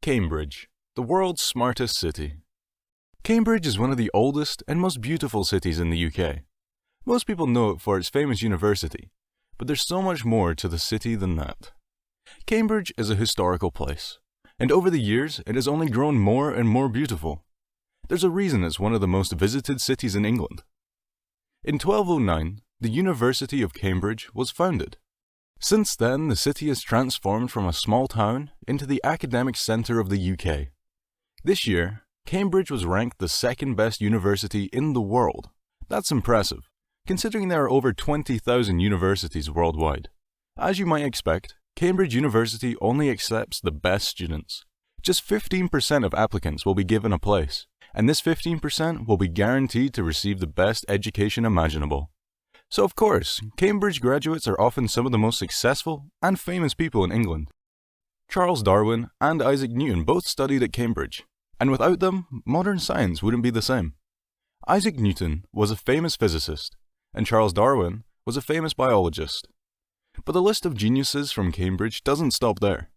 Cambridge, the world's smartest city. Cambridge is one of the oldest and most beautiful cities in the UK. Most people know it for its famous university, but there's so much more to the city than that. Cambridge is a historical place, and over the years it has only grown more and more beautiful. There's a reason it's one of the most visited cities in England. In 1209, the University of Cambridge was founded. Since then, the city has transformed from a small town into the academic centre of the UK. This year, Cambridge was ranked the second best university in the world. That's impressive, considering there are over 20,000 universities worldwide. As you might expect, Cambridge University only accepts the best students. Just 15% of applicants will be given a place, and this 15% will be guaranteed to receive the best education imaginable. So of course, Cambridge graduates are often some of the most successful and famous people in England. Charles Darwin and Isaac Newton both studied at Cambridge, and without them, modern science wouldn't be the same. Isaac Newton was a famous physicist, and Charles Darwin was a famous biologist. But the list of geniuses from Cambridge doesn't stop there.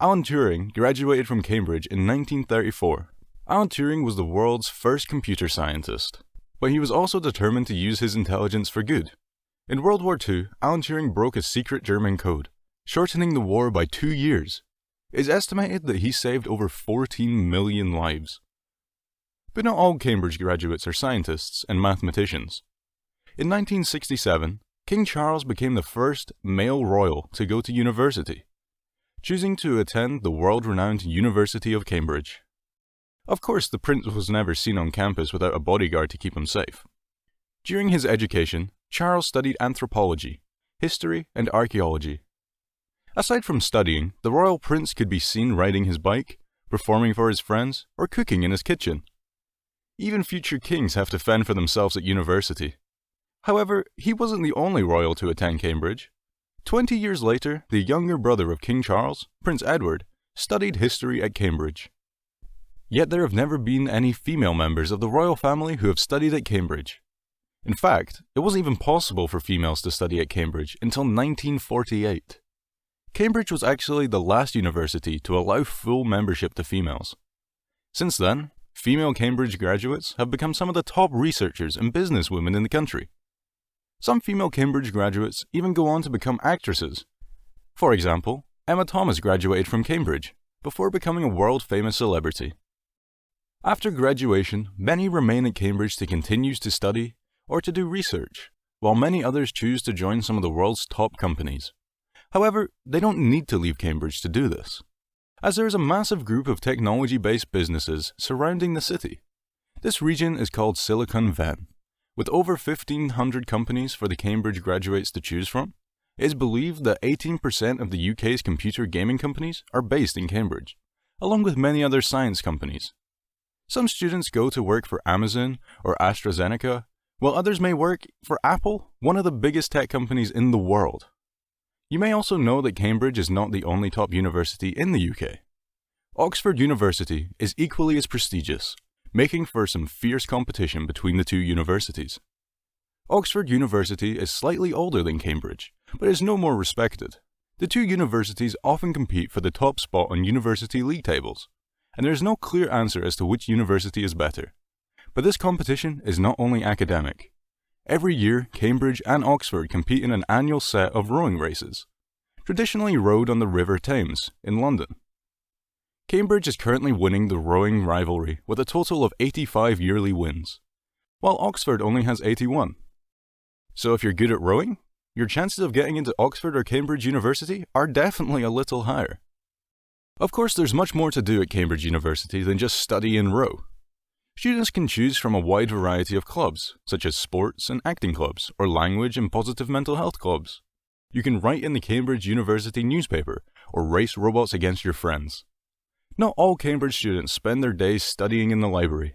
Alan Turing graduated from Cambridge in 1934. Alan Turing was the world's first computer scientist, but he was also determined to use his intelligence for good. In World War II, Alan Turing broke a secret German code, shortening the war by 2 years. It is estimated that he saved over 14 million lives. But not all Cambridge graduates are scientists and mathematicians. In 1967, King Charles became the first male royal to go to university, choosing to attend the world-renowned University of Cambridge. Of course, the prince was never seen on campus without a bodyguard to keep him safe. During his education, Charles studied anthropology, history, and archaeology. Aside from studying, the royal prince could be seen riding his bike, performing for his friends, or cooking in his kitchen. Even future kings have to fend for themselves at university. However, he wasn't the only royal to attend Cambridge. 20 years later, the younger brother of King Charles, Prince Edward, studied history at Cambridge. Yet there have never been any female members of the royal family who have studied at Cambridge. In fact, it wasn't even possible for females to study at Cambridge until 1948. Cambridge was actually the last university to allow full membership to females. Since then, female Cambridge graduates have become some of the top researchers and businesswomen in the country. Some female Cambridge graduates even go on to become actresses. For example, Emma Thomas graduated from Cambridge before becoming a world-famous celebrity. After graduation, many remain at Cambridge to continue to study or to do research, while many others choose to join some of the world's top companies. However, they don't need to leave Cambridge to do this, as there is a massive group of technology-based businesses surrounding the city. This region is called Silicon Valley. With over 1,500 companies for the Cambridge graduates to choose from, it is believed that 18% of the UK's computer gaming companies are based in Cambridge, along with many other science companies. Some students go to work for Amazon or AstraZeneca, while others may work for Apple, one of the biggest tech companies in the world. You may also know that Cambridge is not the only top university in the UK. Oxford University is equally as prestigious, making for some fierce competition between the two universities. Oxford University is slightly older than Cambridge, but is no more respected. The two universities often compete for the top spot on university league tables, and there is no clear answer as to which university is better. But this competition is not only academic. Every year, Cambridge and Oxford compete in an annual set of rowing races, traditionally rowed on the River Thames in London. Cambridge is currently winning the rowing Rivalry with a total of 85 yearly wins, while Oxford only has 81. So if you're good at rowing, your chances of getting into Oxford or Cambridge University are definitely a little higher. Of course, there's much more to do at Cambridge University than just study and row. Students can choose from a wide variety of clubs, such as sports and acting clubs, or language and positive mental health clubs. You can write in the Cambridge University newspaper, or race robots against your friends. Not all Cambridge students spend their days studying in the library.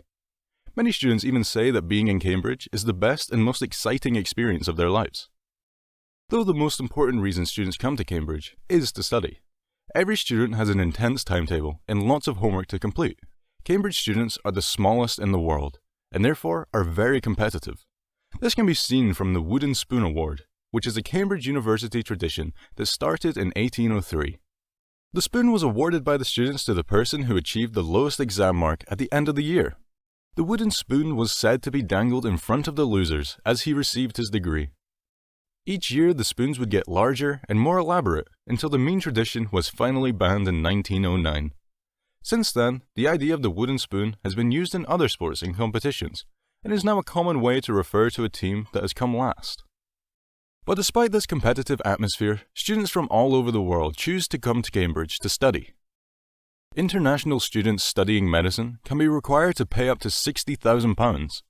Many students even say that being in Cambridge is the best and most exciting experience of their lives. Though the most important reason students come to Cambridge is to study. Every student has an intense timetable and lots of homework to complete. Cambridge students are the smallest in the world, and therefore are very competitive. This can be seen from the Wooden Spoon Award, which is a Cambridge University tradition that started in 1803. The spoon was awarded by the students to the person who achieved the lowest exam mark at the end of the year. The wooden spoon was said to be dangled in front of the losers as he received his degree. Each year, the spoons would get larger and more elaborate until the mean tradition was finally banned in 1909. Since then, the idea of the wooden spoon has been used in other sports and competitions, and is now a common way to refer to a team that has come last. But despite this competitive atmosphere, students from all over the world choose to come to Cambridge to study. International students studying medicine can be required to pay up to £60,000.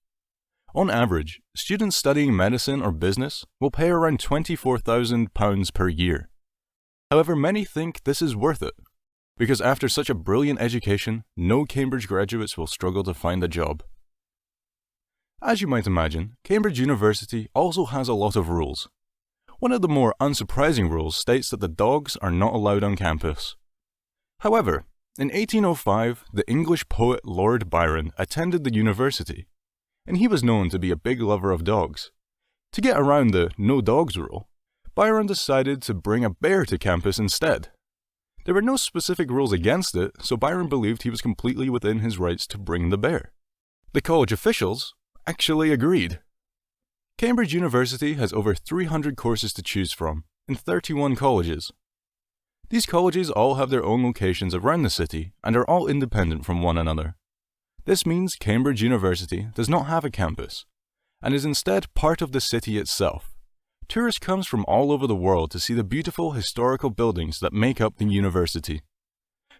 On average, students studying medicine or business will pay around £24,000 per year. However, many think this is worth it, because after such a brilliant education, no Cambridge graduates will struggle to find a job. As you might imagine, Cambridge University also has a lot of rules. One of the more unsurprising rules states that the dogs are not allowed on campus. However, in 1805, the English poet Lord Byron attended the university, and he was known to be a big lover of dogs. To get around the no dogs rule, Byron decided to bring a bear to campus instead. There were no specific rules against it, so Byron believed he was completely within his rights to bring the bear. The college officials actually agreed. Cambridge University has over 300 courses to choose from, in 31 colleges. These colleges all have their own locations around the city and are all independent from one another. This means Cambridge University does not have a campus, and is instead part of the city itself. Tourists come from all over the world to see the beautiful historical buildings that make up the university.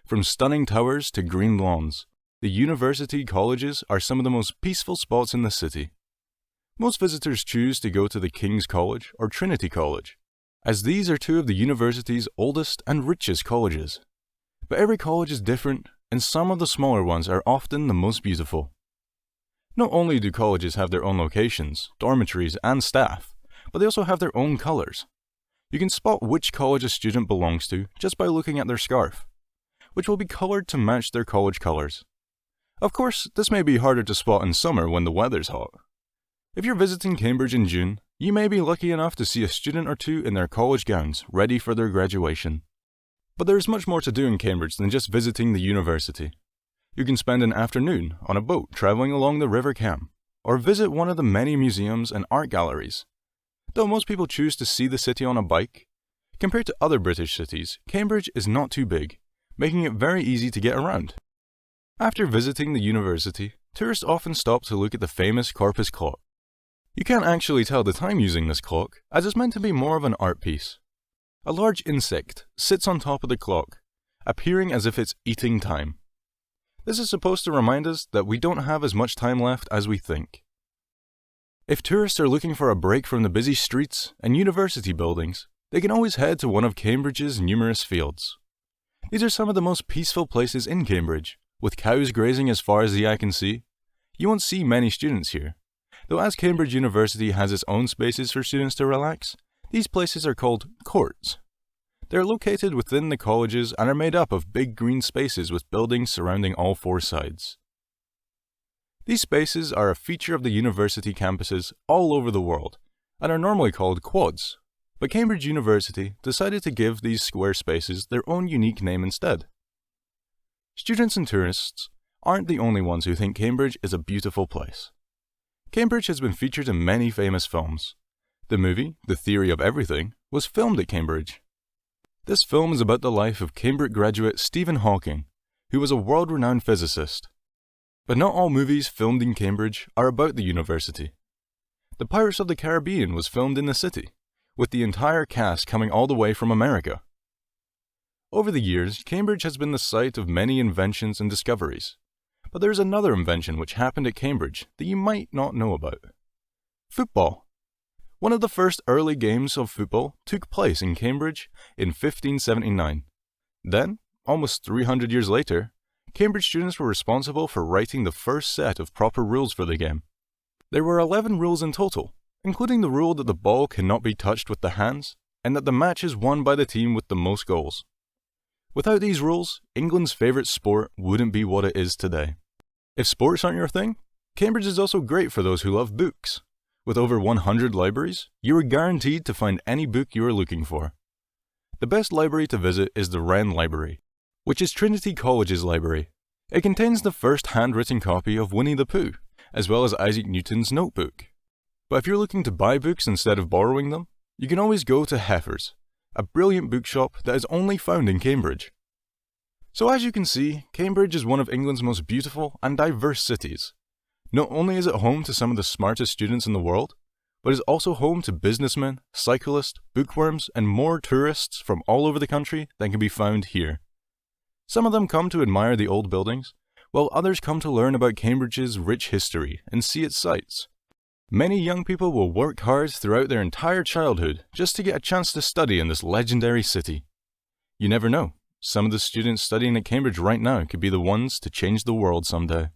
From stunning towers to green lawns, the university colleges are some of the most peaceful spots in the city. Most visitors choose to go to the King's College or Trinity College, as these are two of the university's oldest and richest colleges. But every college is different, and some of the smaller ones are often the most beautiful. Not only do colleges have their own locations, dormitories, and staff, but they also have their own colours. You can spot which college a student belongs to just by looking at their scarf, which will be coloured to match their college colours. Of course, this may be harder to spot in summer when the weather's hot. If you're visiting Cambridge in June, you may be lucky enough to see a student or two in their college gowns, ready for their graduation. But there is much more to do in Cambridge than just visiting the university. You can spend an afternoon on a boat travelling along the River Cam, or visit one of the many museums and art galleries. Though most people choose to see the city on a bike, compared to other British cities, Cambridge is not too big, making it very easy to get around. After visiting the university, tourists often stop to look at the famous Corpus clock. You can't actually tell the time using this clock, as it's meant to be more of an art piece. A large insect sits on top of the clock, appearing as if it's eating time. This is supposed to remind us that we don't have as much time left as we think. If tourists are looking for a break from the busy streets and university buildings, they can always head to one of Cambridge's numerous fields. These are some of the most peaceful places in Cambridge, with cows grazing as far as the eye can see. You won't see many students here, though as Cambridge University has its own spaces for students to relax, these places are called courts. They are located within the colleges and are made up of big green spaces with buildings surrounding all four sides. These spaces are a feature of the university campuses all over the world, and are normally called quads, but Cambridge University decided to give these square spaces their own unique name instead. Students and tourists aren't the only ones who think Cambridge is a beautiful place. Cambridge has been featured in many famous films. The movie, The Theory of Everything, was filmed at Cambridge. This film is about the life of Cambridge graduate Stephen Hawking, who was a world-renowned physicist. But not all movies filmed in Cambridge are about the university. The Pirates of the Caribbean was filmed in the city, with the entire cast coming all the way from America. Over the years, Cambridge has been the site of many inventions and discoveries. But there's another invention which happened at Cambridge that you might not know about. Football. One of the first early games of football took place in Cambridge in 1579. Then, almost 300 years later, Cambridge students were responsible for writing the first set of proper rules for the game. There were 11 rules in total, including the rule that the ball cannot be touched with the hands, and that the match is won by the team with the most goals. Without these rules, England's favourite sport wouldn't be what it is today. If sports aren't your thing, Cambridge is also great for those who love books. With over 100 libraries, you are guaranteed to find any book you are looking for. The best library to visit is the Wren Library, which is Trinity College's library. It contains the first handwritten copy of Winnie the Pooh, as well as Isaac Newton's notebook. But if you're looking to buy books instead of borrowing them, you can always go to Heffer's, a brilliant bookshop that is only found in Cambridge. So as you can see, Cambridge is one of England's most beautiful and diverse cities. Not only is it home to some of the smartest students in the world, but is also home to businessmen, cyclists, bookworms, and more tourists from all over the country than can be found here. Some of them come to admire the old buildings, while others come to learn about Cambridge's rich history and see its sights. Many young people will work hard throughout their entire childhood just to get a chance to study in this legendary city. You never know, some of the students studying at Cambridge right now could be the ones to change the world someday.